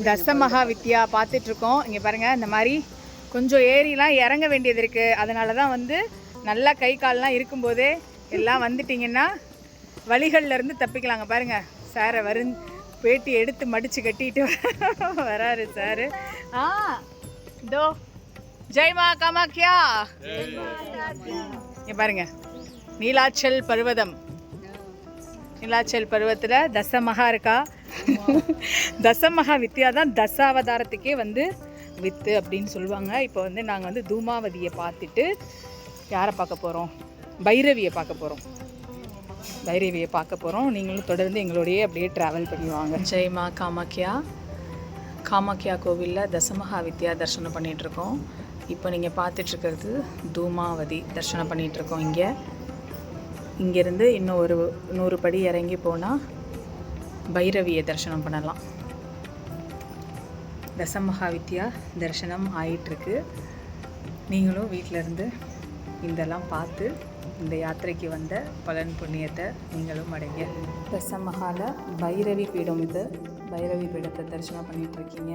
தசமகா வித்யா பார்த்துட்ருக்கோம். இங்கே பாருங்கள், இந்த மாதிரி கொஞ்சம் ஏறிலாம் இறங்க வேண்டியது இருக்குது. அதனால தான் வந்து நல்லா கை கால்லாம் இருக்கும்போதே எல்லாம் வந்துட்டிங்கன்னா வழிகள்லேருந்து தப்பிக்கலாங்க. பாருங்கள், சாரை பேட்டி எடுத்து மடித்து கட்டிட்டு வராரு சாரு. இதோ ஜெய்மா காமாக்கியா. இங்கே பாருங்க, நீலாச்சல் பர்வதம். நீலாச்சல் பருவத்தில் தசமகா இருக்கா. தசமகா வித்யா தான் தசாவதாரத்துக்கே வந்து வித்து அப்படின்னு சொல்லுவாங்க. இப்போ வந்து நாங்கள் வந்து தூமாவதியை பார்த்துட்டு யாரை பார்க்க போகிறோம்? பைரவியை பார்க்க போகிறோம். பைரவியை பார்க்க போகிறோம். நீங்களும் தொடர்ந்து எங்களோடையே அப்படியே ட்ராவல் பண்ணுவாங்க. ஜெய்மா காமாக்கியா. காமாக்கியா கோவிலில் தசமகா வித்யா தரிசனம் பண்ணிகிட்ருக்கோம். இப்போ நீங்கள் பார்த்துட்ருக்கிறது தூமாவதி தரிசனம் பண்ணிகிட்ருக்கோம். இங்கேருந்து இன்னும் ஒரு 100 படி இறங்கி போனால் பைரவியை தரிசனம் பண்ணலாம். தசமகா வித்யா தரிசனம் ஆயிட்டுருக்கு. நீங்களும் வீட்டிலேருந்து இதெல்லாம் பார்த்து இந்த யாத்திரைக்கு வந்த பலன் புண்ணியத்தை நீங்களும் அடைங்க. தசமகால பைரவி பீடம் இது. பைரவி பீடத்தை தரிசனம் பண்ணிகிட்ருக்கீங்க.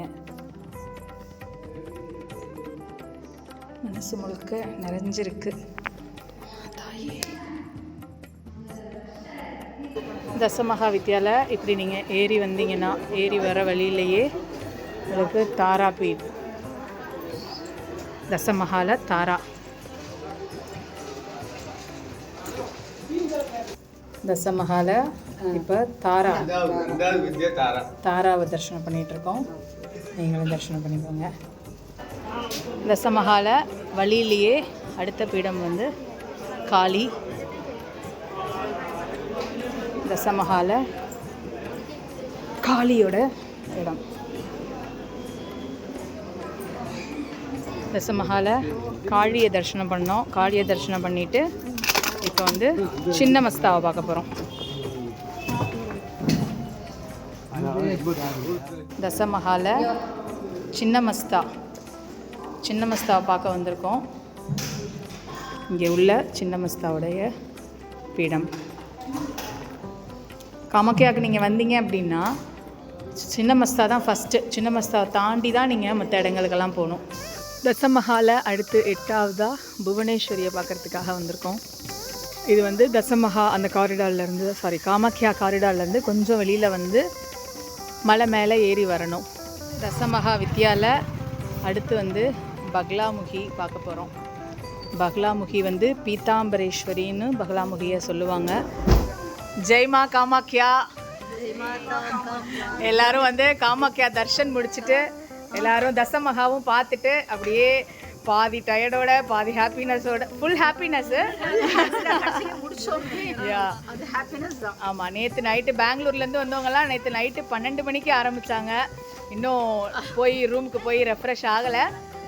மனசு முழுக்க நிறைஞ்சிருக்கு. தசமகா வித்யாவில் இப்படி நீங்கள் ஏறி வந்தீங்கன்னா, ஏறி வர வழியிலேயே உங்களுக்கு தாரா பீட். தசமகால தாரா. தசமகால இப்போ தாராவை தரிசனம் பண்ணிகிட்ருக்கோம். நீங்களும் தரிசனம் பண்ணிக்கோங்க. தசமகால வழியிலேயே அடுத்த பீடம் வந்து காளி. தசமகால காளியோட இடம். தசமகால காளியை தரிசனம் பண்ணோம். காளியை தரிசனம் பண்ணிவிட்டு இப்போ வந்து சின்ன மஸ்தாவை பார்க்க போகிறோம். தசமகால சின்ன மஸ்தாவை பார்க்க வந்திருக்கோம். இங்கே உள்ள சின்ன மஸ்தாவுடைய பீடம். காமாக்கியாவுக்கு நீங்கள் வந்தீங்க அப்படின்னா சின்ன மஸ்தா தான் ஃபஸ்ட்டு. சின்ன மஸ்தாவை தாண்டி தான் நீங்கள் மற்ற இடங்களுக்கெல்லாம் போகணும். தசமகால அடுத்து 8ஆவதாக புவனேஸ்வரியை பார்க்குறதுக்காக வந்திருக்கோம். இது வந்து தசமகா அந்த காரிடார்லேருந்து காமாக்கியா காரிடார்லேருந்து கொஞ்சம் வெளியில் வந்து மலை மேலே ஏறி வரணும். தசமகா வித்யாவில் அடுத்து வந்து பக்லாமுகி பார்க்க போகிறோம். பக்லாமுகி வந்து பீதாம்பரேஸ்வரின்னு பக்லாமுகியை சொல்லுவாங்க. ஜெய்மா காமாக்கியா. எல்லாரும் வந்து காமாக்கியா தர்ஷன் முடிச்சுட்டு எல்லாரும் தசமகாவும் பார்த்துட்டு அப்படியே பாதி டயர்டோட பாதி ஹாப்பினஸோட ஃபுல் ஹாப்பினஸ்ஸு. ஆமாம், நேற்று நைட்டு பெங்களூர்லேருந்து வந்தவங்கலாம் நேற்று நைட்டு 12 மணிக்கு ஆரம்பித்தாங்க. இன்னும் போய் ரூமுக்கு போய் ரெஃப்ரெஷ் ஆகலை.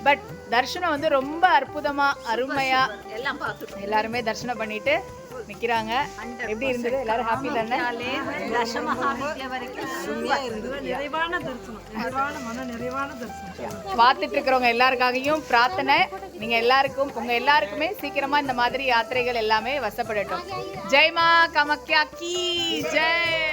பட் தர்ஷனம் வந்து ரொம்ப அற்புதமாக அருமையாக எல்லாம் பார்த்து எல்லாருமே தர்ஷனம் பண்ணிட்டு நிற்கிறாங்க. எப்படி இருந்தது? எல்லாரும் ஹாப்பி தானே? பார்த்துட்டு இருக்கிறவங்க எல்லாருக்காகவும் பிரார்த்தனை. நீங்கள் எல்லாருக்கும் உங்கள் எல்லாருக்குமே சீக்கிரமாக இந்த மாதிரி யாத்திரைகள் எல்லாமே வசப்படட்டும். ஜெய்மா காமாக்கியா கி ஜெய்.